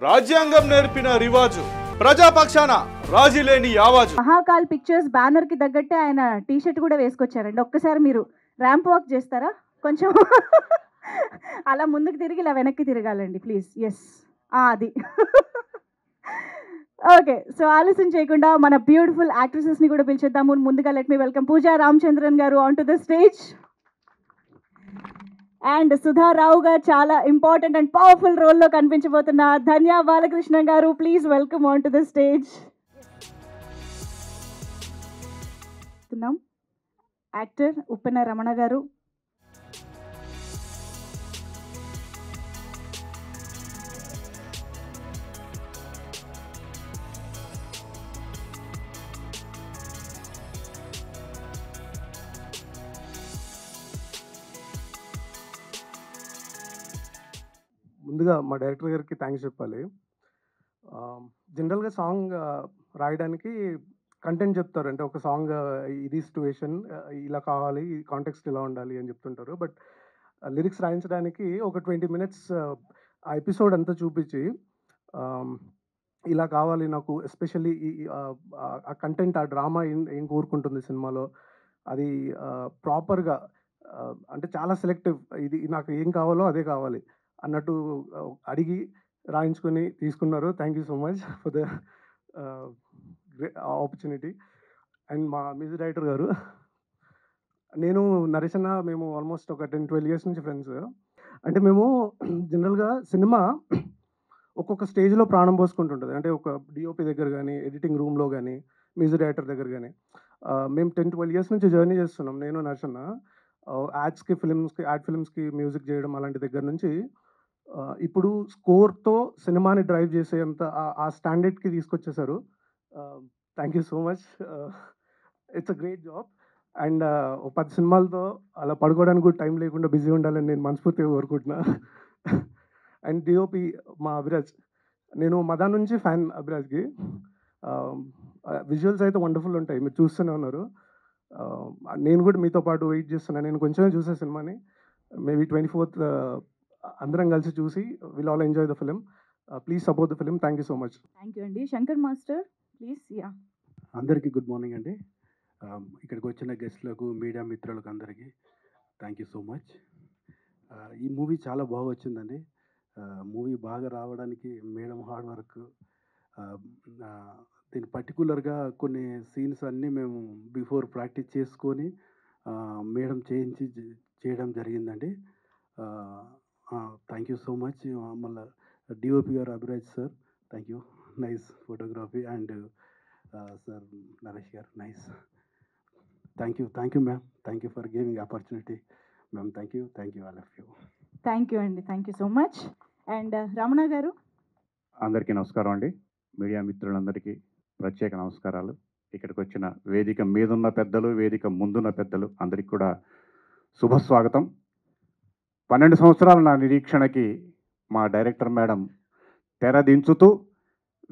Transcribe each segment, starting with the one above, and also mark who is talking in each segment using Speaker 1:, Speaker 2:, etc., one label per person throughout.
Speaker 1: రాజ్యాంగం నేర్పిన రివాజు ప్రజాపక్షాన రాజీ లేని ఆవాజు.
Speaker 2: మహాకాల్ పిక్చర్స్ బ్యానర్ కి తగ్గట్టే ఆయన టీ షర్ట్ కూడా వేసుకొచ్చారండి. ఒక్కసారి మీరు ర్యాంప్ వాక్ చేస్తారా? కొంచెం అలా ముందుకు తిరిగి ఇలా వెనక్కి తిరగాలండి ప్లీజ్. ఎస్, అది ఓకే. సో ఆలస్యం చేయకుండా మన బ్యూటిఫుల్ యాక్ట్రెసెస్ ని కూడా పిలిచేద్దాము. ముందుగా let me welcome Pooja Ramachandran garu on to the stage and Sudha Rao garu చాలా ఇంపార్టెంట్ అండ్ పవర్ఫుల్ రోల్లో కనిపించబోతున్న Dhanya Balakrishna garu, please welcome on to the stage. Actor Uppena Ramana garu,
Speaker 3: ముందుగా మా డైరెక్టర్ గారికి థ్యాంక్స్ చెప్పాలి. జనరల్గా సాంగ్ రాయడానికి కంటెంట్ చెప్తారు, అంటే ఒక సాంగ్ ఇది సిచ్యువేషన్ ఇలా కావాలి, ఈ కాంటెక్స్ట్ ఇలా ఉండాలి అని చెప్తుంటారు. బట్ లిరిక్స్ రాయించడానికి ఒక 20 minutes ఆ ఎపిసోడ్ అంతా చూపించి ఇలా కావాలి నాకు, ఎస్పెషల్లీ ఆ కంటెంట్, ఆ డ్రామా ఏం కోరుకుంటుంది సినిమాలో, అది ప్రాపర్గా అంటే చాలా సెలెక్టివ్, ఇది నాకు ఏం కావాలో అదే కావాలి అన్నట్టు అడిగి రాయించుకొని తీసుకున్నారు. Thank you so much for the opportunity. And మా మ్యూజిక్ డైరెక్టర్ గారు, నేను నరేష్ అన్న మేము ఆల్మోస్ట్ ఒక 10-12 years నుంచి ఫ్రెండ్స్. అంటే మేము జనరల్గా సినిమా ఒక్కొక్క స్టేజ్లో ప్రాణం పోసుకుంటుంటుంది. అంటే ఒక డిఓపి దగ్గర కానీ, ఎడిటింగ్ రూమ్లో కానీ, మ్యూజిక్ డైరెక్టర్ దగ్గర కానీ. మేము 10-12 years నుంచి జర్నీ చేస్తున్నాం, నేను నరేష్ అన్న. యాడ్ ఫిల్మ్స్కి మ్యూజిక్ చేయడం అలాంటి దగ్గర నుంచి ఇప్పుడు స్కోర్తో సినిమాని డ్రైవ్ చేసేంత ఆ స్టాండర్డ్కి తీసుకొచ్చేసారు. Thank you so much. It's a great job. And 10 సినిమాలతో అలా పడుకోవడానికి కూడా టైం లేకుండా బిజీ ఉండాలని నేను మనస్ఫూర్తిగా కోరుకుంటున్నా. అండ్ డిఓపి మా అభిరాజ్, నేను మదా నుంచి ఫ్యాన్ అభిరాజ్కి. విజువల్స్ అయితే వండర్ఫుల్ ఉంటాయి, మీరు చూస్తూనే ఉన్నారు. నేను కూడా మీతో పాటు వెయిట్ చేస్తున్నాను. నేను కొంచెమే చూసే సినిమాని, మేబీ 24th అందరం కలిసి చూసి will all enjoy the film. Please support the film. Thank you so much.
Speaker 2: Thank you అండి. Shankar master please. యా,
Speaker 4: అందరికీ గుడ్ మార్నింగ్ అండి. ఇక్కడికి వచ్చిన గెస్ట్లకు, మీడియా మిత్రులకు అందరికీ థ్యాంక్ యూ సో మచ్. ఈ మూవీ చాలా బాగా వచ్చిందండి. మూవీ బాగా రావడానికి మేడం హార్డ్ వర్క్. దీని పర్టికులర్గా కొన్ని సీన్స్ అన్నీ మేము బిఫోర్ ప్రాక్టీస్ చేసుకొని మేడం చేయడం జరిగిందండి. Thank you so much. మళ్ళీ DOP garu Abhiraj sir, thank you, nice photography. And sir Naresh garu, nice. Thank you ma'am, thank you for giving opportunity ma'am. Thank you all of you.
Speaker 2: Thank you అండి. Thank you so much. And Ramana garu.
Speaker 5: అందరికీ నమస్కారం అండి. Media మిత్రులందరికీ ప్రత్యేక నమస్కారాలు. ఇక్కడికి వచ్చిన వేదిక మీదున్న పెద్దలు, వేదిక ముందున్న పెద్దలు అందరికీ కూడా శుభస్వాగతం. 12 సంవత్సరాల నా నిరీక్షణకి మా డైరెక్టర్ మేడం తెరదించుతూ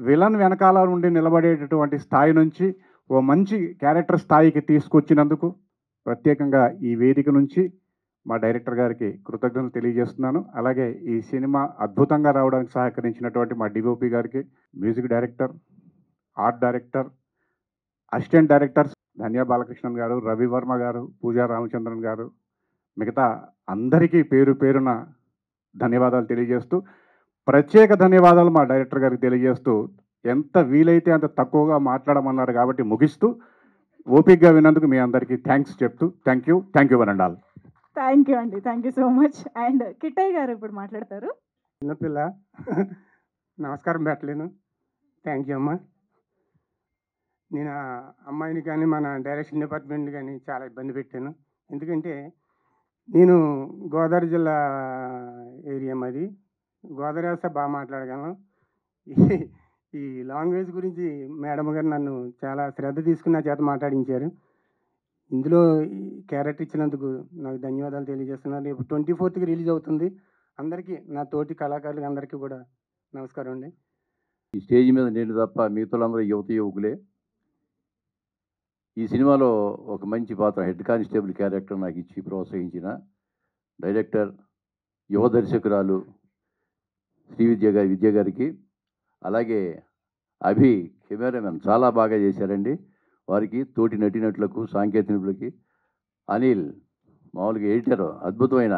Speaker 5: విలన్ వెనకాల నుండి నిలబడేటటువంటి స్థాయి నుంచి ఓ మంచి క్యారెక్టర్ స్థాయికి తీసుకొచ్చినందుకు ప్రత్యేకంగా ఈ వేదిక నుంచి మా డైరెక్టర్ గారికి కృతజ్ఞతలు తెలియజేస్తున్నాను. అలాగే ఈ సినిమా అద్భుతంగా రావడానికి సహకరించినటువంటి మా డిఓపి గారికి, music director, art director, assistant directors Dhanya Balakrishnan garu, Ravi Varma గారు, పూజా రామచంద్రన్ గారు, మిగతా అందరికీ పేరు పేరున ధన్యవాదాలు తెలియజేస్తూ, ప్రత్యేక ధన్యవాదాలు మా డైరెక్టర్ గారికి తెలియజేస్తూ, ఎంత వీలైతే అంత తక్కువగా మాట్లాడమన్నారు కాబట్టి ముగిస్తూ, ఓపికగా విన్నందుకు మీ అందరికీ థ్యాంక్స్ చెప్తూ థ్యాంక్ యూ వనండాల్.
Speaker 2: థ్యాంక్ యూ అండి. Thank you so much. And Kittayya గారు ఇప్పుడు మాట్లాడతారు.
Speaker 6: చిన్నపిల్ల నమస్కారం పెట్టలేను. థ్యాంక్ యూ అమ్మా. నేను ఆ అమ్మాయిని కానీ మన డైరెక్షన్ డిపార్ట్మెంట్ కానీ చాలా ఇబ్బంది పెట్టాను. ఎందుకంటే నేను గోదావరి జిల్లా ఏరియా మాది. గోదావరి వస్తే బాగా మాట్లాడగలను. ఈ లాంగ్వేజ్ గురించి మేడం గారు నన్ను చాలా శ్రద్ధ తీసుకుని నా చేత మాట్లాడించారు. ఇందులో ఈ క్యారెక్టర్ ఇచ్చినందుకు నాకు ధన్యవాదాలు తెలియజేస్తున్నాను. రేపు 24th రిలీజ్ అవుతుంది. అందరికీ, నా తోటి కళాకారులకి అందరికీ కూడా నమస్కారం అండి.
Speaker 7: ఈ స్టేజ్ మీద నేను తప్ప మిగతాలందరూ యువకులే. ఈ సినిమాలో ఒక మంచి పాత్ర, హెడ్ కానిస్టేబుల్ క్యారెక్టర్ నాకు ఇచ్చి ప్రోత్సహించిన డైరెక్టర్, యువ దర్శకురాలు శ్రీ విద్య గారికి అలాగే అభి కెమెరామెన్ చాలా బాగా చేశారండి. వారికి తోటి నటినట్లకు సాంకేతికులకి అనిల్ మామూలుగా ఎడిటర్ అద్భుతమైన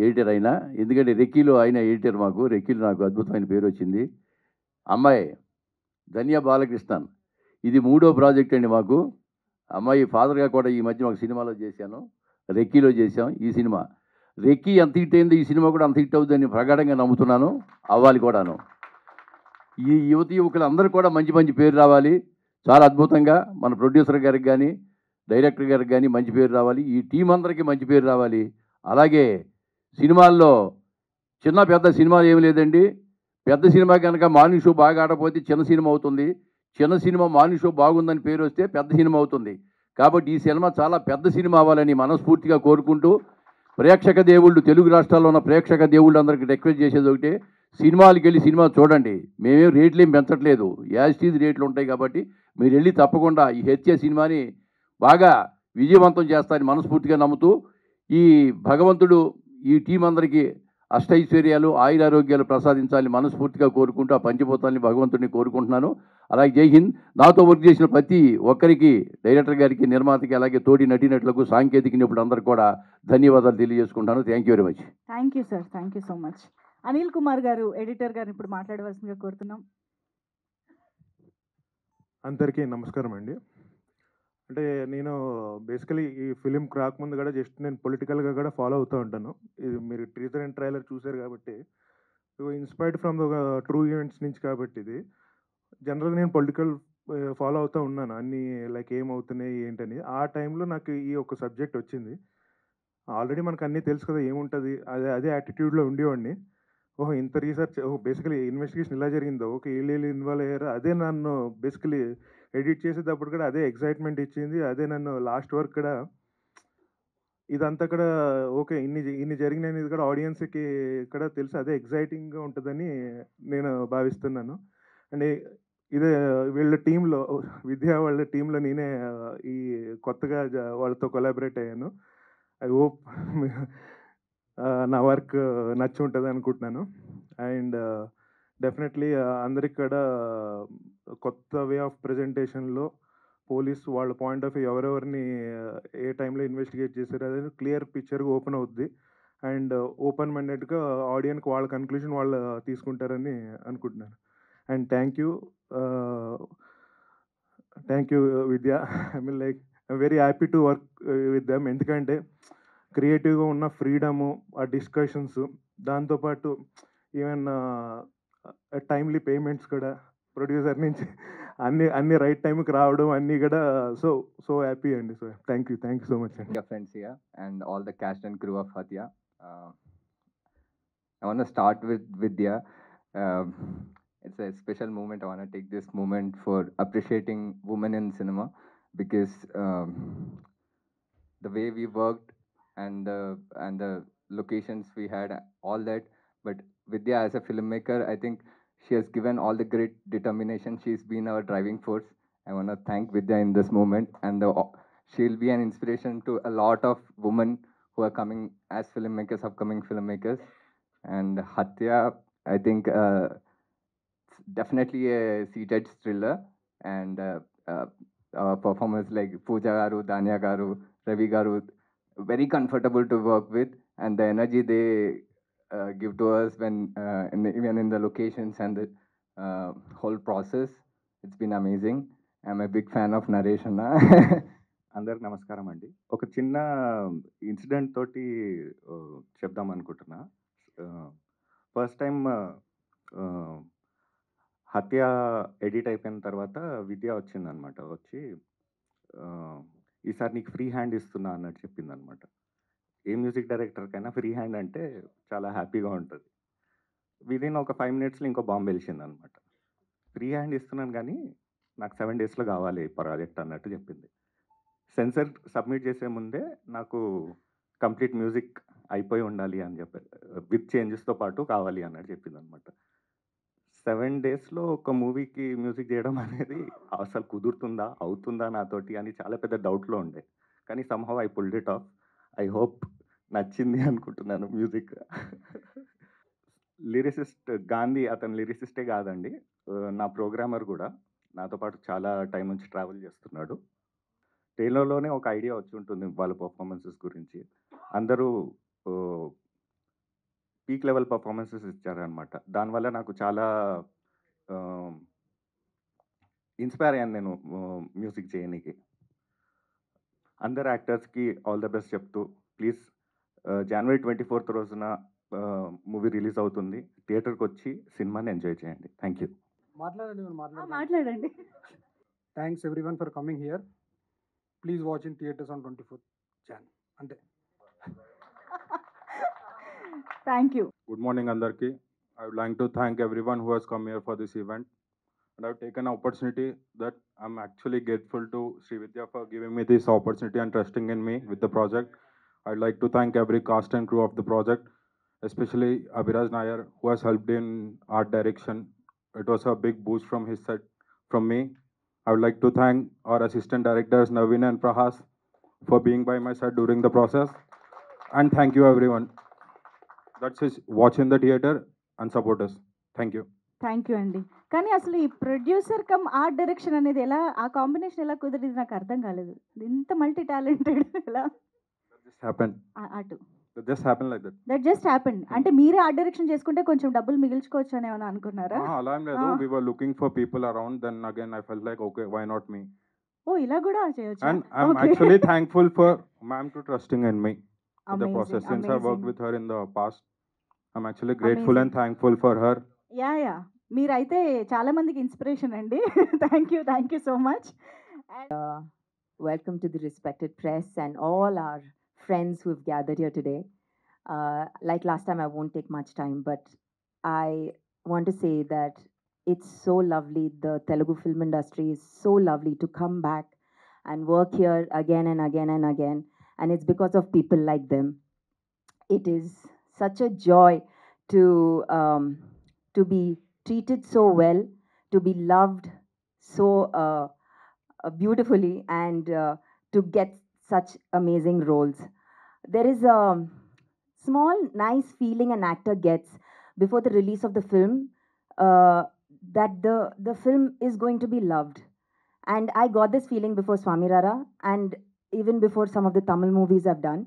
Speaker 7: ఎడిటర్ అయినా, ఎందుకంటే రెక్కీలో ఆయన ఎడిటర్, మాకు రెక్కీలో నాకు అద్భుతమైన పేరు వచ్చింది. అమ్మాయి ధన్య బాలకృష్ణన్, ఇది 3వ ప్రాజెక్ట్ అండి మాకు. అమ్మాయి ఫాదర్గా కూడా ఈ మధ్య ఒక సినిమాలో చేశాను, రెక్కీలో చేశాం. ఈ సినిమా రెక్కీ ఎంత హిట్ అయిందో ఈ సినిమా కూడా అంత హిట్ అవుతుందని ప్రగాఢంగా నమ్ముతున్నాను, అవ్వాలి కూడాను. ఈ యువకులు అందరూ కూడా మంచి మంచి పేరు రావాలి. చాలా అద్భుతంగా మన ప్రొడ్యూసర్ గారికి కానీ డైరెక్టర్ గారికి కానీ మంచి పేరు రావాలి. ఈ టీం అందరికీ మంచి పేరు రావాలి. అలాగే సినిమాల్లో చిన్న పెద్ద సినిమాలు ఏమి లేదండి. పెద్ద సినిమా కనుక మార్నింగ్ షో బాగా ఆడకపోతే చిన్న సినిమా అవుతుంది. చిన్న సినిమా మార్నింగ్ షో బాగుందని పేరు వస్తే పెద్ద సినిమా అవుతుంది. కాబట్టి ఈ సినిమా చాలా పెద్ద సినిమా అవ్వాలని మనస్ఫూర్తిగా కోరుకుంటూ, ప్రేక్షక దేవుళ్ళు, తెలుగు రాష్ట్రాల్లో ఉన్న ప్రేక్షక దేవుళ్ళు అందరికీ రిక్వెస్ట్ చేసేది ఒకటే, సినిమాలకు వెళ్ళి సినిమా చూడండి. మేమేం రేట్లు ఏం పెంచట్లేదు, యాజిటీజ్ రేట్లు ఉంటాయి. కాబట్టి మీరు వెళ్ళి తప్పకుండా ఈ హెచ్ఏ సినిమాని బాగా విజయవంతం చేస్తారని మనస్ఫూర్తిగా నమ్ముతూ, ఈ భగవంతుడు ఈ టీం అందరికీ అష్టైశ్వర్యాలు ఆయురారోగ్యాలు ప్రసాదించాలని మనస్ఫూర్తిగా కోరుకుంటూ ఆ పంచిపోతాలని భగవంతుడిని కోరుకుంటున్నాను. అలాగే జై హింద్. నాతో వర్క్ చేసిన ప్రతి ఒక్కరికి, డైరెక్టర్ గారికి, నిర్మాతకి, అలాగే తోటి నటినట్లకు, సాంకేతిక నిపుణులందరికీ కూడా ధన్యవాదాలు తెలియజేసుకుంటాను. Thank you very much.
Speaker 2: Thank you sir, thank you so much. Anil Kumar garu, editor గారు ఇప్పుడు మాట్లాడవలసిందిగా కోరుతున్నాం.
Speaker 3: అందరికీ నమస్కారం అండి. అంటే నేను బేసికలీ ఈ ఫిలిం రాకముందు కూడా జస్ట్ నేను పొలిటికల్గా కూడా ఫాలో అవుతూ ఉంటాను. ఇది మీరు టీజర్ అండ్ ట్రైలర్ చూశారు కాబట్టి, inspired from the true events నుంచి కాబట్టి ఇది జనరల్గా నేను పొలిటికల్ ఫాలో అవుతూ ఉన్నాను, అన్నీ లైక్ ఏమవుతున్నాయి ఏంటని. ఆ టైంలో నాకు ఈ ఒక సబ్జెక్ట్ వచ్చింది. ఆల్రెడీ మనకు అన్నీ తెలుసు కదా ఏముంటుంది, అదే యాటిట్యూడ్లో ఉండేవాడిని. ఓహో ఇంత రీసెర్చ్, ఓహో బేసికలీ ఇన్వెస్టిగేషన్ ఇలా జరిగిందో, ఓకే వీళ్ళు ఇన్వాల్వ్ అయ్యారు, అదే నన్ను బేసికలీ ఎడిట్ చేసేటప్పుడు కూడా అదే ఎక్సైట్మెంట్ ఇచ్చింది. అదే నన్ను లాస్ట్ వరకు కూడా ఇదంతా కూడా ఓకే ఇన్ని జరిగినది కూడా ఆడియన్స్కి కూడా తెలుసు, అదే ఎగ్జైటింగ్గా ఉంటుందని నేను భావిస్తున్నాను. అండ్ ఇదే వీళ్ళ టీంలో, విద్యా వాళ్ళ టీంలో నేనే ఈ కొత్తగా వాళ్ళతో కొలాబరేట్ అయ్యాను. ఐ హోప్ నా వర్క్ నచ్చి ఉంటుంది అనుకుంటున్నాను. అండ్ డెఫినెట్లీ అందరికి కూడా కొత్త వే ఆఫ్ ప్రజెంటేషన్లో పోలీస్ వాళ్ళ పాయింట్ ఆఫ్ వ్యూ ఎవరెవరిని ఏ టైంలో ఇన్వెస్టిగేట్ చేశారు అనేది క్లియర్ పిక్చర్గా ఓపెన్ అవుద్ది. అండ్ ఓపెన్ మైండెడ్గా ఆడియన్కి వాళ్ళ కన్క్లూజన్ వాళ్ళు తీసుకుంటారని అనుకుంటున్నాను. And thank you Vidya. I mean like I'm very happy to work with them. ఎందుకంటే క్రియేటివ్గా ఉన్న ఫ్రీడము, ఆ డిస్కషన్స్, దాంతోపాటు ఈవెన్ టైమ్లీ పేమెంట్స్ కూడా ప్రొడ్యూసర్ నుంచి అన్ని రైట్ టైంకి రావడం అన్నీ కూడా సో హ్యాపీ అండి. So thank you so much అండి.
Speaker 8: Your friends here and all the cast and crew of Hatia. I want to start with Vidya. It's a special moment. I want to take this moment for appreciating women in cinema, because the way we worked and the locations we had, all that. But Vidya, as a filmmaker, I think she has given all the great determination. She's been our driving force. I want to thank Vidya in this moment, and she'll be an inspiration to a lot of women who are coming as filmmakers, upcoming filmmakers. And Hatya, I think it's definitely a seated thriller, and performers like Pooja Garu, Danya Garu, Ravi Garu, very comfortable to work with, and the energy they give to us when even in the locations and the whole process, it's been amazing. I'm a big fan of Naresh Anna.
Speaker 5: అందరికి నమస్కారం అండి. ఒక చిన్న incident తోటి చెప్దాం అనుకుంటున్నా. First time హత్య edit అయిపోయిన తర్వాత విద్య వచ్చిందనమాట. వచ్చి ఈసారి నీకు ఫ్రీ హ్యాండ్ ఇస్తున్నా అన్నట్టు చెప్పిందనమాట. ఏ మ్యూజిక్ డైరెక్టర్కైనా ఫ్రీ హ్యాండ్ అంటే చాలా హ్యాపీగా ఉంటుంది. విదిన్ ఒక 5 minutesలో ఇంకో బాంబు వెలిసిందనమాట. ఫ్రీ హ్యాండ్ ఇస్తున్నాను కానీ నాకు 7 daysలో కావాలి ప్రాజెక్ట్ అన్నట్టు చెప్పింది. సెన్సర్ సబ్మిట్ చేసే ముందే నాకు కంప్లీట్ మ్యూజిక్ అయిపోయి ఉండాలి అని చెప్పి, విత్ చేంజెస్తో పాటు కావాలి అన్నట్టు చెప్పింది అనమాట. 7 daysలో ఒక మూవీకి మ్యూజిక్ చేయడం అనేది అసలు కుదురుతుందా, అవుతుందా నాతోటి అని చాలా పెద్ద డౌట్లో ఉండే. కానీ somehow I pulled it of. I hope నచ్చింది అనుకుంటున్నాను మ్యూజిక్. లిరిసిస్ట్ గాంధీ అతను లిరిసిస్టే కాదండి, నా ప్రోగ్రామర్ కూడా. నాతో పాటు చాలా టైం నుంచి ట్రావెల్ చేస్తున్నాడు. ట్రైలర్లోనే ఒక ఐడియా వచ్చి ఉంటుంది వాళ్ళ పర్ఫార్మెన్సెస్ గురించి. అందరూ పీక్ లెవెల్ పర్ఫార్మెన్సెస్ ఇచ్చారనమాట. దానివల్ల నాకు చాలా ఇన్స్పైర్ అయ్యాను నేను మ్యూజిక్ చేయనీకి. అందరు యాక్టర్స్కి ఆల్ ద బెస్ట్ చెప్తూ, ప్లీజ్ జనవరి 24th రోజున మూవీ రిలీజ్ అవుతుంది. థియేటర్కి వచ్చి సినిమాని ఎంజాయ్ చేయండి. Thank you.
Speaker 3: మాట్లాడండి
Speaker 2: మాట్లాడండి.
Speaker 3: Thanks everyone for coming here. Please watch in theatres on 24th Jan. అంటే
Speaker 2: thank you.
Speaker 1: Good morning, Andarki. I would like to thank everyone who has come here for this event. And I've taken an opportunity that I'm actually grateful to Srividya for giving me this opportunity and trusting in me with the project. I'd like to thank every cast and crew of the project, especially Abhiraj Nair, who has helped in art direction. It was a big boost from his side, from me. I would like to thank our assistant directors Naveen and Prahas for being by my side during the process. And thank you everyone. That's it. Watch in the theater and support us. Thank you.
Speaker 2: Thank you అండి. కానీ అసలు ఈ producer come art direction అనేది ఎలా, ఆ combination ఎలా కుదిరింది నాకు అర్థం కాలేదు. ఇంత మల్టీ టాలెంటెడ్ ఎలా
Speaker 1: That just happened.
Speaker 2: అటు
Speaker 1: That just happened like that.
Speaker 2: That just happened. అంటే మీరే ఆర్ట్ డైరెక్షన్ చేసుకుంటే కొంచెం డబ్బులు మిగిల్చుకోవచ్చు అని ఏమైనా అనుకున్నారా?
Speaker 1: అలా ఏం లేదు. We were looking for people around. Then again I felt like, okay, why not me?
Speaker 2: ఓ ఇలా కూడా చేయొచ్చు.
Speaker 1: And I'm actually thankful for ma'am to trusting in me in the process. Since I worked with her in the past, I'm actually grateful and thankful for her.
Speaker 2: Yeah మీరైతే చాలా మందికి inspiration అండి. Thank you so much.
Speaker 9: Welcome to the respected press and all our friends who've gathered here today. Like last time, I won't take much time, but I want to say that it's so lovely. The Telugu film industry is so lovely to come back and work here again and again and again. And it's because of people like them. It is such a joy to be treated so well, to be loved so beautifully, and to get such amazing roles. There is a small, nice feeling an actor gets before the release of the film, that the film is going to be loved. And I got this feeling before Swami Rara, and even before some of the Tamil movies I've done.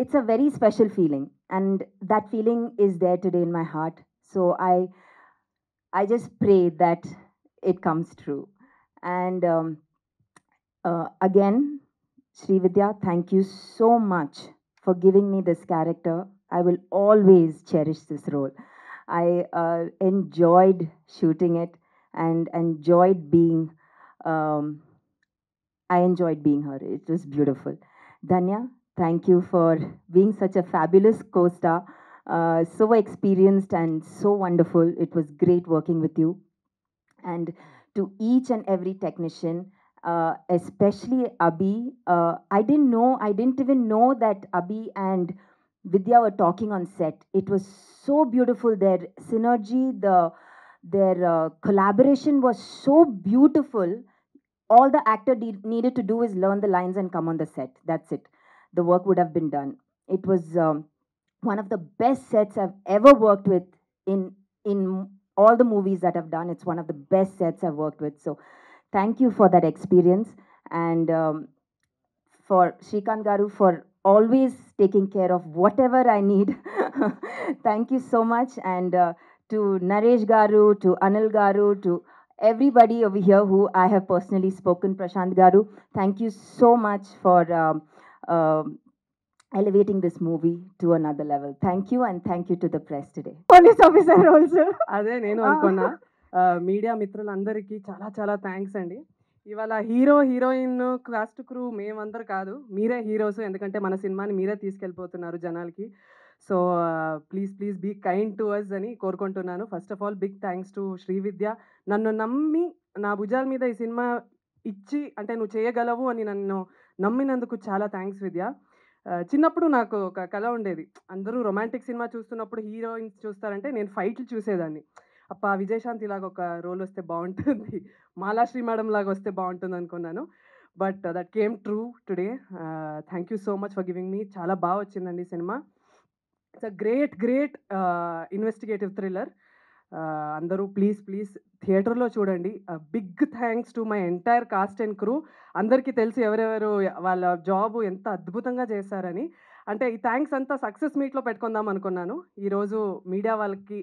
Speaker 9: It's a very special feeling, and that feeling is there today in my heart. So I just pray that it comes true. And again, Srividya, thank you so much for giving me this character. I will always cherish this role. I enjoyed shooting it and enjoyed being her. It was beautiful. Danya, thank you for being such a fabulous co-star. So experienced and so wonderful. It was great working with you. And to each and every technician, especially Abhi, I didn't even know that Abhi and Vidya were talking on set. It was so beautiful. Their synergy, their collaboration was so beautiful. All the actor needed to do is learn the lines and come on the set. That's it. The work would have been done. It was one of the best sets I've ever worked with in all the movies that I've done. It's one of the best sets I've worked with. So thank you for that experience, and for Shrikant Garu for always taking care of whatever I need. Thank you so much. And to Naresh Garu, to Anil Garu, to everybody over here who I have personally spoken, Prashant Garu, thank you so much for elevating this movie to another level. Thank you, and thank you to the press today.
Speaker 2: Police officer roles
Speaker 10: అదే నేను అనుకున్నా. Media మిత్రులందరికీ చాలా చాలా thanks అండి. ఇవాళ hero heroine cast crew మేమందరు కాదు, మీరే హీరోస్. ఎందుకంటే మన సినిమాని మీరే తీసుకెళ్ళిపోతున్నారు జనాలకి. So please be kind to us అని కోరుకుంటున్నాను. First of all big thanks to Srividya. నన్ను నమ్మి నా భుజాల మీద ఈ సినిమా ఇచ్చి, అంటే నువ్వు చేయగలవు అని నన్ను నమ్మినందుకు చాలా థ్యాంక్స్ విద్య. చిన్నప్పుడు నాకు ఒక కళ ఉండేది, అందరూ రొమాంటిక్ సినిమా చూస్తున్నప్పుడు హీరోయిన్స్ చూస్తారంటే నేను ఫైట్లు చూసేదాన్ని. అప్ప విజయశాంతి లాగా ఒక రోల్ వస్తే బాగుంటుంది, మాలాశ్రీ మేడం లాగా వస్తే బాగుంటుంది అనుకున్నాను. But that came true today. Thank you so much for giving me. చాలా బాగా వచ్చిందండి సినిమా. It's a great investigative thriller. అందరూ ప్లీజ్ థియేటర్లో చూడండి. Big thanks to my entire cast and crew. అందరికీ తెలుసు ఎవరెవరు వాళ్ళ జాబ్ ఎంత అద్భుతంగా చేశారని. అంటే ఈ థ్యాంక్స్ అంతా సక్సెస్ మీట్లో పెట్టుకుందాం అనుకున్నాను. ఈరోజు మీడియా వాళ్ళకి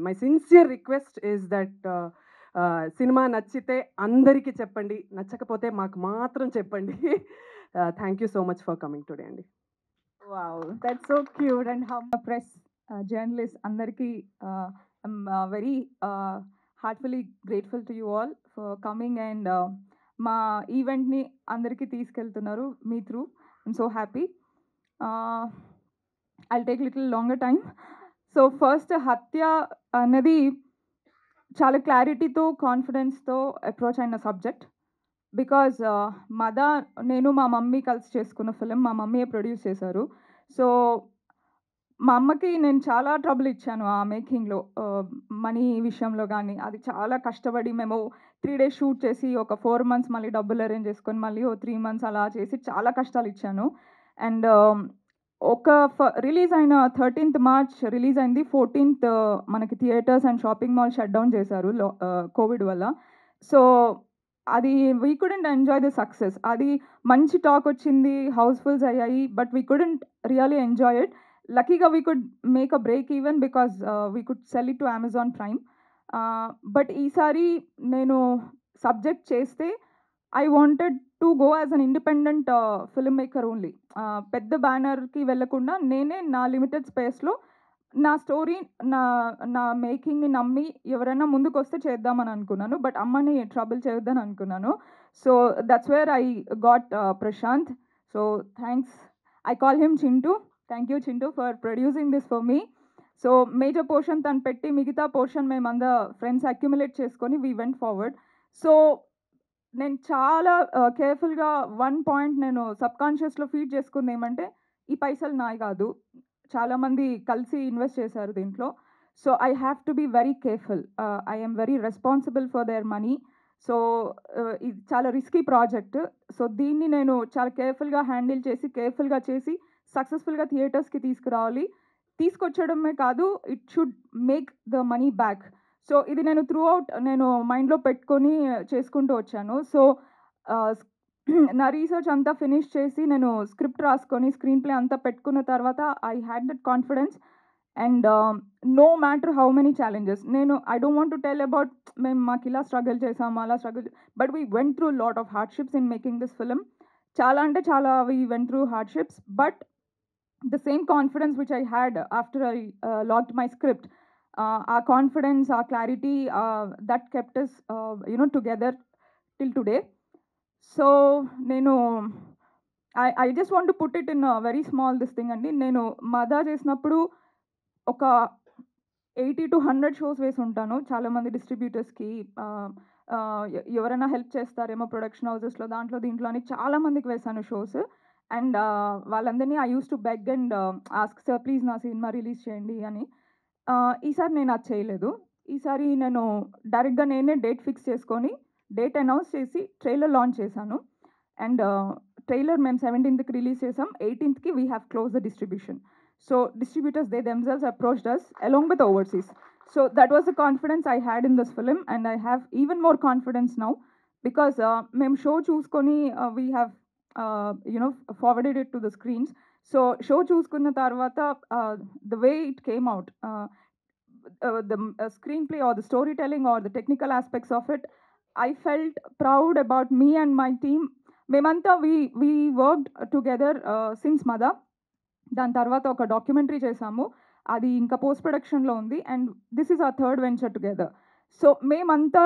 Speaker 10: my sincere request is that cinema నచ్చితే అందరికీ చెప్పండి, నచ్చకపోతే మాకు మాత్రం చెప్పండి. Thank you so much for coming today అండి.
Speaker 11: Wow, that's so cute. And how press journalists andarki I'm very heartfully grateful to you all for coming and ma event ni andarki తీసుకెళ్తున్నారు మీ through. I'm so happy. I'll take little longer time. So first హత్య అనేది చాలా క్లారిటీతో కాన్ఫిడెన్స్తో approach అయిన subject. Because నేను మా mummy కలిసి చేసుకున్న ఫిలిం, మా మమ్మీయే ప్రొడ్యూస్ చేశారు. సో మా అమ్మకి నేను చాలా ట్రబుల్ ఇచ్చాను ఆ మేకింగ్లో, మనీ విషయంలో కానీ. అది చాలా కష్టపడి మేము 3 days షూట్ చేసి ఒక 4 months మళ్ళీ డబ్బులు అరేంజ్ చేసుకొని మళ్ళీ 3 months అలా చేసి చాలా కష్టాలు ఇచ్చాను. అండ్ రిలీజ్ అయిన 13th March రిలీజ్ అయింది. 14th మనకి theatres and shopping mall shut down చేశారు కోవిడ్ వల్ల. సో అది we couldn't enjoy the success. అది మంచి టాక్ వచ్చింది, హౌస్ఫుల్స్ అయ్యాయి, but we couldn't really enjoy it. లక్కీగా we could make a break even because we could sell it to Amazon Prime. But ఈసారి నేను సబ్జెక్ట్ చేస్తే I wanted to go as an independent film maker only. పెద్ద బ్యానర్కి వెళ్ళకుండా నేనే నా limited స్పేస్లో నా స్టోరీ, నా మేకింగ్ని నమ్మి ఎవరైనా ముందుకు వస్తే చేద్దామని అనుకున్నాను. బట్ అమ్మని ట్రబుల్ చేయొద్దని అనుకున్నాను. So that's where I got Prashanth. So thanks, I call him Chintu. Thank you Chintu for producing this for me. So major portion తను పెట్టి మిగతా పోర్షన్ మేమంతా ఫ్రెండ్స్ అక్యుములేట్ చేసుకొని వీ వెంట్ ఫార్వర్డ్. సో నేను చాలా కేర్ఫుల్గా వన్ పాయింట్ నేను సబ్కాన్షియస్లో ఫీడ్ చేసుకుంది ఏమంటే, ఈ పైసలు నాయి కాదు, చాలామంది కలిసి ఇన్వెస్ట్ చేశారు దీంట్లో. So I have to be very careful. I am very responsible for their money. So ఇది చాలా రిస్కీ ప్రాజెక్ట్. సో దీన్ని నేను చాలా కేర్ఫుల్గా హ్యాండిల్ చేసి, కేర్ఫుల్గా చేసి సక్సెస్ఫుల్గా థియేటర్స్కి తీసుకురావాలి. తీసుకొచ్చడమే కాదు, it should make the money back. So ఇది నేను త్రూ అవుట్ నేను మైండ్లో పెట్టుకొని చేసుకుంటూ వచ్చాను. సో నా రీసెర్చ్ అంతా ఫినిష్ చేసి నేను స్క్రిప్ట్ రాసుకొని స్క్రీన్ ప్లే అంతా పెట్టుకున్న తర్వాత I had that confidence. And no matter how many challenges, I don't want to tell about మేము మాకు ఇలా స్ట్రగుల్ చేసాము అలా struggle, but we went through lot of hardships in making this film. చాలా అంటే చాలా we went through hardships, but the same confidence which I had after I logged my script, ఆ confidence, ఆ clarity, that kept us together till today. So నేను I just want to put it in very small this thing అండి. నేను మదా చేసినప్పుడు ఒక 80 to 100 shows వేసి ఉంటాను. చాలామంది డిస్ట్రిబ్యూటర్స్కి ఎవరైనా హెల్ప్ చేస్తారేమో ప్రొడక్షన్ హౌసెస్లో, దాంట్లో దీంట్లో అని చాలామందికి వేశాను షోస్. అండ్ వాళ్ళందరినీ I use to beg and ask, sir please నా సినిమా రిలీజ్ చేయండి అని. ఈసారి నేను అది చేయలేదు. ఈసారి నేను డైరెక్ట్గా నేనే డేట్ ఫిక్స్ చేసుకొని డేట్ అనౌన్స్ చేసి ట్రైలర్ లాంచ్ చేశాను. అండ్ ట్రైలర్ మేము 17th రిలీజ్ చేసాం. 18th we have close the distribution. So distributors they themselves approached us along with overseas. So that was the confidence I had in this film, and I have even more confidence now because మేము show చూసుకొని we have forwarded it to the screens. So show చూసుకున్న తర్వాత the way it came out, the screenplay or the storytelling or the technical aspects of it, I felt proud about me and my team. మేమంతా we worked together since Mada. దాని తర్వాత ఒక documentary చేసాము, అది ఇంకా post ప్రొడక్షన్లో ఉంది. And this is our third venture together. So మేమంతా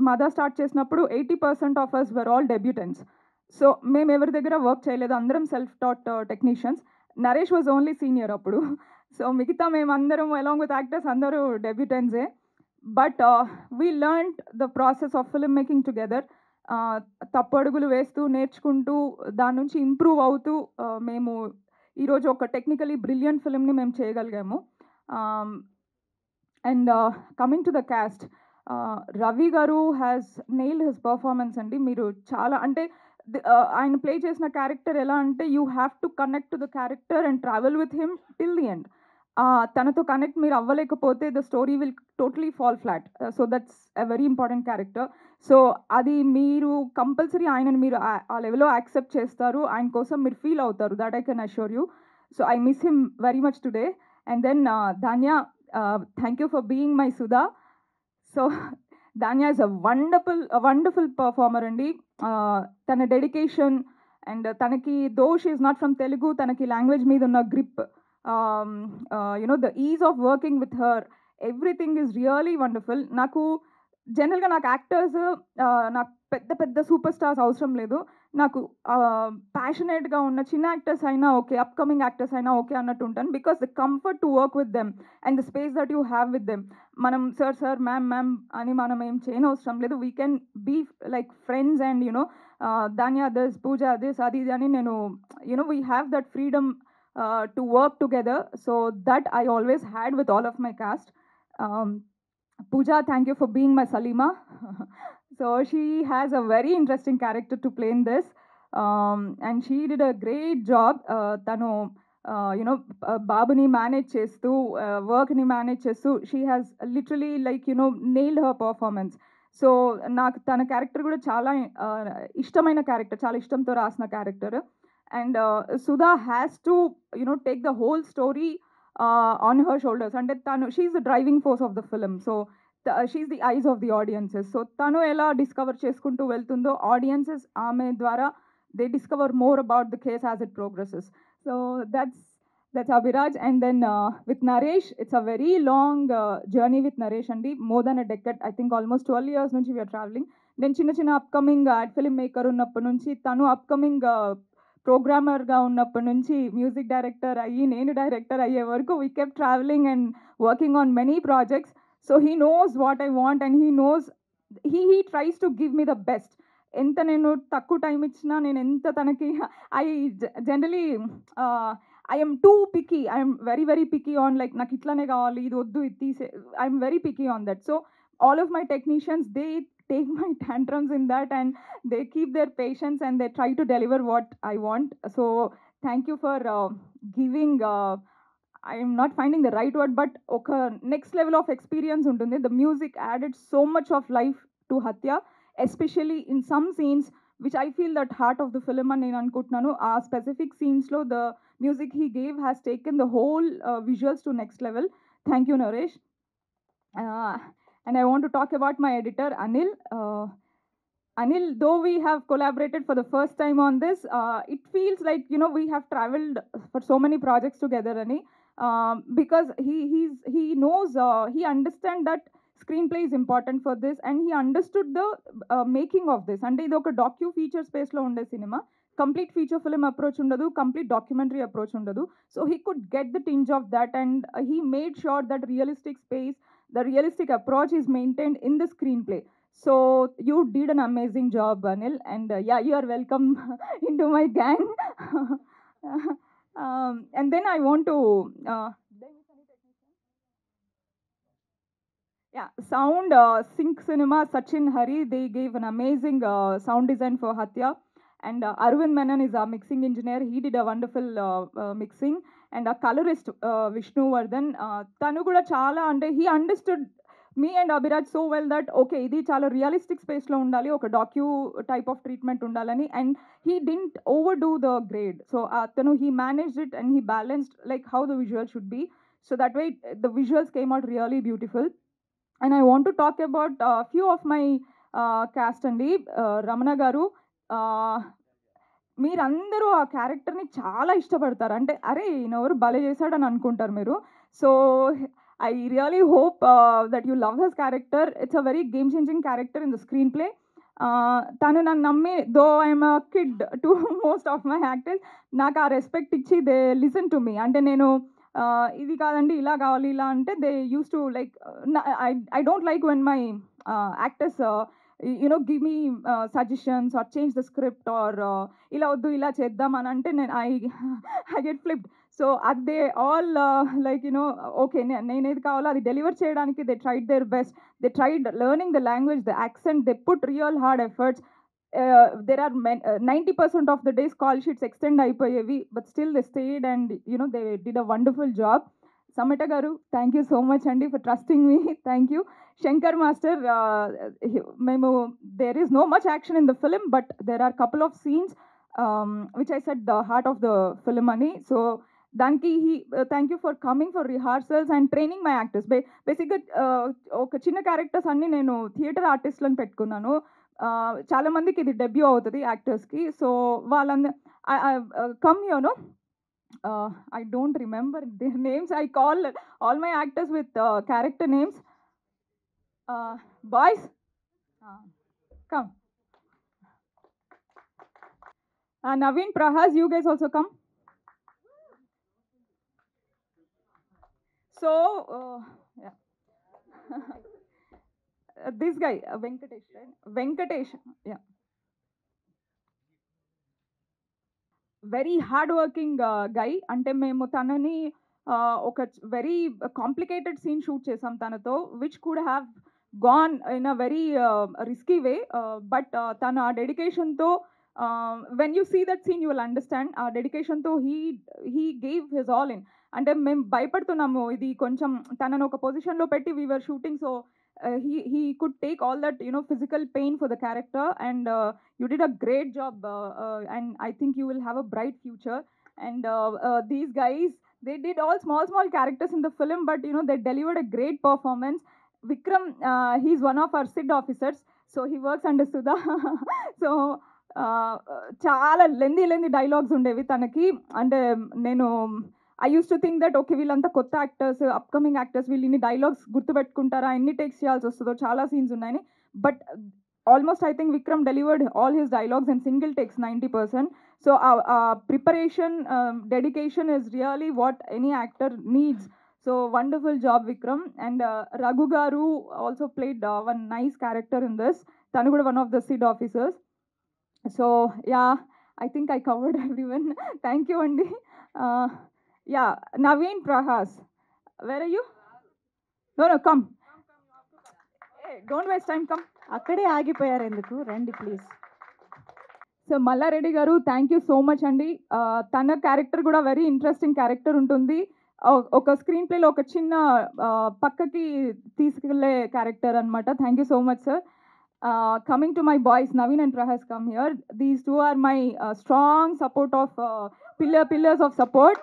Speaker 11: మదా స్టార్ట్ చేసినప్పుడు 80% of us were all debutants. So మేము ఎవరి దగ్గర వర్క్ చేయలేదు, అందరం self taught technicians. Naresh was only senior అప్పుడు. సో మిగతా మేమందరం అలాంగ్ విత్ యాక్టర్స్ అందరూ డెబ్యూటెంట్సే. But we learned the process of film making together. తప్పు అడుగులు వేస్తూ నేర్చుకుంటూ దాని నుంచి ఇంప్రూవ్ అవుతూ మేము ఈరోజు ఒక టెక్నికలీ బ్రిలియంట్ ఫిల్మ్ని మేము చేయగలిగాము. And coming to the cast, Ravi garu has nailed his performance అండి. మీరు చాలా అంటే ఆయన ప్లే చేసిన క్యారెక్టర్ ఎలా అంటే you have to connect to the character and travel with him till the end. తనతో కనెక్ట్ మీరు అవ్వలేకపోతే the story will totally fall flat. So that's a very important character. So అది మీరు కంపల్సరీ ఆయనను మీరు ఆ లెవెల్లో యాక్సెప్ట్ చేస్తారు, ఆయన కోసం మీరు ఫీల్ అవుతారు. That I can assure you. So I miss him very much today. And then Dhanya, thank you for being my Sudha. So Dhanya is a wonderful performer అండి. తన డెడికేషన్ అండ్ తనకి though she is not from Telugu, తనకి language మీద ఉన్న grip, you know the ease of working with her, everything is really wonderful. నాకు జనరల్గా నాకు actors, నాకు పెద్ద సూపర్ స్టార్స్ అవసరం లేదు. నాకు ప్యాషనేట్గా ఉన్న చిన్న యాక్టర్స్ అయినా ఓకే, అప్కమింగ్ యాక్టర్స్ అయినా ఓకే అన్నట్టు ఉంటాను. Because the comfort to work with them and the space that you have with them. మనం సార్ మ్యామ్ అని మనం ఏం చేయనవసరం లేదు. We can be like friends and you know Dhanya this, Pooja this, అది ఇది అని నేను you know we have that freedom to work together. So that I always had with all of my cast. Pooja, thank you for being my Salima. So she has a very interesting character to play in this, and she did a great job. Tanu, Babuni manage chestu, work ni manage chestu. She has literally nailed her performance. So నాకు తన character కూడా చాలా ఇష్టమైన character, చాలా ఇష్టంతో రాసిన character. And Sudha has to take the whole story on her shoulders. అంటే తను she's the driving force of the film. So she's the eyes of the audiences. So తను ఎలా డిస్కవర్ చేసుకుంటూ వెళ్తుందో ఆడియన్సెస్ ఆమె ద్వారా they discover more about the case as it progresses. So that's Abhiraj. And then with Naresh, it's a very long journey with Naresh అండి. More than a decade, I think almost 12 years నుంచి we are travelling. నేను చిన్న upcoming ad film maker ఉన్నప్పటి నుంచి, తను upcoming ప్రోగ్రామర్గా ఉన్నప్పటి నుంచి music director అయ్యి నేను డైరెక్టర్ అయ్యే వరకు we kept travelling and working on many projects. So he knows what I want and he knows he tries to give me the best. ఎంత నేను తక్కువ టైం ఇచ్చినా, నేను ఎంత తనకి I generally I'm too picky, I'm very picky on like నాకు ఇట్లానే కావాలి, ఇది వద్దు, ఇది తీసే, I'm very picky on that. So all of my technicians, they take my tantrums in that and they keep their patience and they try to deliver what I want. So thank you for giving I am not finding the right word, but okay, next level of experience untundi. The music added so much of life to Hatya, especially in some scenes which I feel that heart of the film ani nenu anukuntunnanu. Aa specific scenes lo the music he gave has taken the whole visuals to next level. Thank you, Naresh. And I want to talk about my editor, Anil. Anil, though we have collaborated for the first time on this, it feels like, we have traveled for so many projects together, Ani, because he knows, he understands that screenplay is important for this, and he understood the making of this. And idu oka docu feature space lo unde cinema, complete feature film approach undadu, complete documentary approach undadu. So he could get the tinge of that, and he made sure that realistic space, the realistic approach is maintained in the screenplay. So you did an amazing job, Anil, and yeah, you are welcome into my gang. And then I want to sound Sync Cinema, Sachin Hari, they gave an amazing sound design for Hatya. And Arvind Menon is our mixing engineer. He did a wonderful mixing. And a colorist, Vishnu Vardhan, tanu kuda chala ante he understood me and Abhiraj so well that okay, idi chala realistic space lo undali, oka docu type of treatment undalani, and he didn't overdo the grade. So tanu he managed it and he balanced like how the visual should be. So that way the visuals came out really beautiful. And I want to talk about a few of my cast andi. Ramana garu, మీరందరూ ఆ క్యారెక్టర్ని చాలా ఇష్టపడతారు. అంటే అరే ఈయనెవరు భలే చేశాడని అనుకుంటారు మీరు. So I really hope that you love his character. It's a very game changing character in the screen play. తను నన్ను నమ్మి, though I'm a kid to most of my actors, నాకు ఆ రెస్పెక్ట్ ఇచ్చి దే లిసన్ టు మీ. అంటే నేను ఇది కాదండి ఇలా కావాలి ఇలా అంటే they use to like, I don't like when my actors give me suggestions or change the script or ila oddu ila cheddam అని అంటే నేను I get flipped. So they all like okay, నేను ఏది కావాలో అది డెలివర్ చేయడానికి they tried their best. They tried learning the language, the accent, they put real hard efforts. there are 90% of the days call sheets extend అయిపోయేవి, but still they stayed and they did a wonderful job. Samita garu, thank you so much andi for trusting me. Thank you. Shankar master, మేము there is no much action in the film, but there are couple of scenes which I said the heart of the film ani. So దానికి thank you for coming for rehearsals and training my actors. బేసిక్గా ఒక చిన్న characters అన్నీ నేను theatre ఆర్టిస్ట్లను పెట్టుకున్నాను. చాలామందికి ఇది debut అవుతుంది యాక్టర్స్కి. సో వాళ్ళందరూ come you know I don't remember their names. I call all my actors with character names. Boys, come. Naveen, Prahas, you guys also come. So, yeah. This guy, Venkatesh, right? Venkatesh, yeah. Very hard working guy. అంటే మేము తనని ఒక very complicated scene shoot చేసాం తనతో, which could have gone in a very risky way, but తను ఆ డెడికేషన్తో when you see that scene you will understand. ఆ డెడికేషన్తో he gave his all in. అంటే మేము భయపడుతున్నాము ఇది కొంచెం తనను ఒక పొజిషన్లో పెట్టి we're shooting, so he could take all that physical pain for the character, and you did a great job, and I think you will have a bright future. And these guys, they did all small characters in the film, but they delivered a great performance. Vikram, he's one of our SID officers, so he works under Sudha. So చాలా lengthy dialogues ఉండేవి తనకి. అంటే నేను I used to think that okay వీళ్ళంతా కొత్త actors, upcoming actors, వీళ్ళు ఇన్ని dialogues గుర్తుపెట్టుకుంటారా, ఎన్ని టేక్స్ చేయాల్సి వస్తుందో, చాలా సీన్స్ ఉన్నాయని. But almost I think Vikram delivered all his dialogues in single takes 90%. So preparation, dedication is really what any actor needs. So wonderful job Vikram. And Raghu garu also played one nice character in this. తను కూడా one of the CID officers. So yeah, I think I covered everyone. Thank you అండి. Yeah, Naveen, Prahas, where are you? No, come. Hey, don't waste time, come.
Speaker 2: అక్కడే ఆగిపోయారు ఎందుకు, రండి please.
Speaker 11: So Mallareddy గారు, thank you so much అండి. తన character కూడా very interesting character ఉంటుంది. ఒక స్క్రీన్ ప్లేలో ఒక చిన్న పక్కకి తీసుకెళ్లే క్యారెక్టర్ అనమాట. Thank you so much sir. Coming to my boys, Naveen and Prahas, come here. These two are my strong support of pillars of support.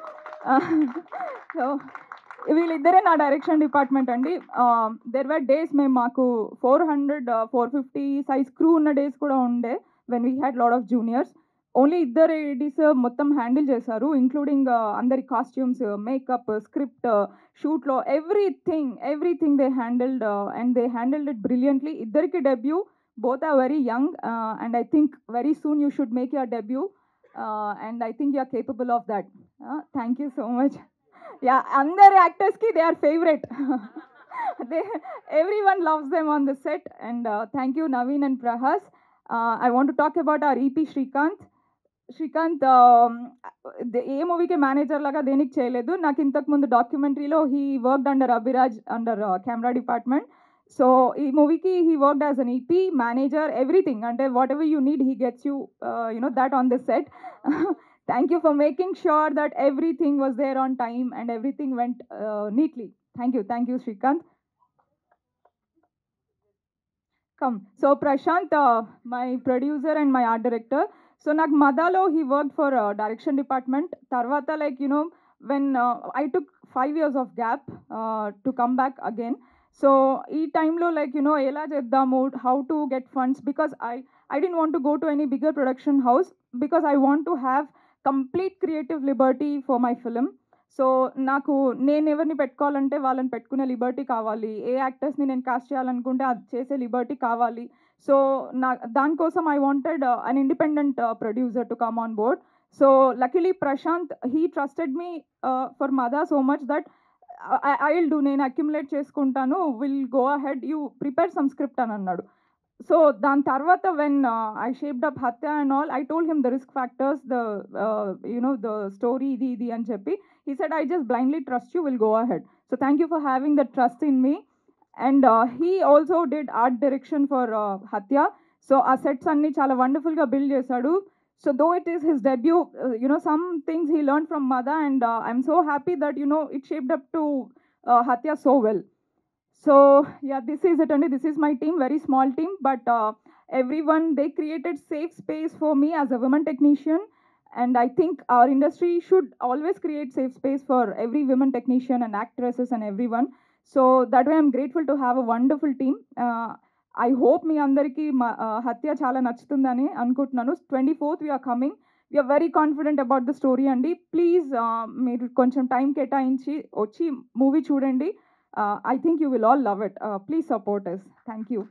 Speaker 11: So వీళ్ళిద్దరే నా డైరెక్షన్ డిపార్ట్మెంట్ అండి. దెర్ వర్ డేస్ మేము మాకు 400-450 size crew ఉన్న days కూడా ఉండే, when we had lot of juniors. Only ఇద్దరు ADs మొత్తం హ్యాండిల్ చేశారు, ఇంక్లూడింగ్ అందరి కాస్ట్యూమ్స్, మేకప్, స్క్రిప్ట్, షూట్లో everything they handled, and they handled it brilliantly. ఇద్దరికి debut, both are very young, and I think very soon you should make your debut. And I think you are capable of that. Thank you so much. Yeah, అందరు యాక్టర్స్కి they are favorite. Everyone loves them on the set. And thank you Naveen and Prahas. I want to talk about our EP Srikanth. ఏ మూవీకి manager లాగా దేనికి చేయలేదు. నాకు ఇంతకు ముందు డాక్యుమెంటరీలో he worked under Abhiraj under camera department. So ఈ మూవీకి he worked as an EP manager, everything. అంటే whatever you need he gets you that on the set. Thank you for making sure that everything was there on time and everything went neatly. Thank you Srikanth. Come. So Prashant, my producer and my art director. So నాకు మదాలో he worked for direction department. తర్వాత when I took 5 years of gap to come back again. So ఈ టైంలో ఎలా చేద్దాము, how to get funds, because I didn't want to go to any bigger production house because I want to have complete creative liberty for my film. So నాకు నేను ఎవరిని పెట్టుకోవాలంటే వాళ్ళని పెట్టుకునే లిబర్టీ కావాలి, ఏ యాక్టర్స్ని నేను కాస్ట్ చేయాలనుకుంటే అది చేసే లిబర్టీ కావాలి. సో దానికోసం I wanted an independent producer to come on board. So luckily Prashanth, he trusted me for mother so much that I will do, నేను అక్యుములేట్ చేసుకుంటాను, will go ahead, you prepare some script అని అన్నాడు. So దాని తర్వాత when I shaped up Hatya and all, I told him the risk factors, the story ఇది అని చెప్పి, he said I just blindly trust you, will go ahead. So thank you for having the trust in me. And he also did art direction for Hatya. So ఆ sets అన్నీ చాలా వండర్ఫుల్గా build చేశాడు. So though it is his debut, some things he learn from mother, and I'm so happy that it shaped up to Hatya so well. So yeah, this is it, and this is my team, very small team, but everyone, they created safe space for me as a women technician, and I think our industry should always create safe space for every women technician and actresses and everyone. So that way I'm grateful to have a wonderful team. I hope మీ అందరికీ హత్య చాలా నచ్చుతుందని అనుకుంటున్నాను. 24th we are coming. We are very confident about the story అండి. Please మీరు కొంచెం time కేటాయించి వచ్చి మూవీ చూడండి. I think you will all love it. Please support us. Thank you.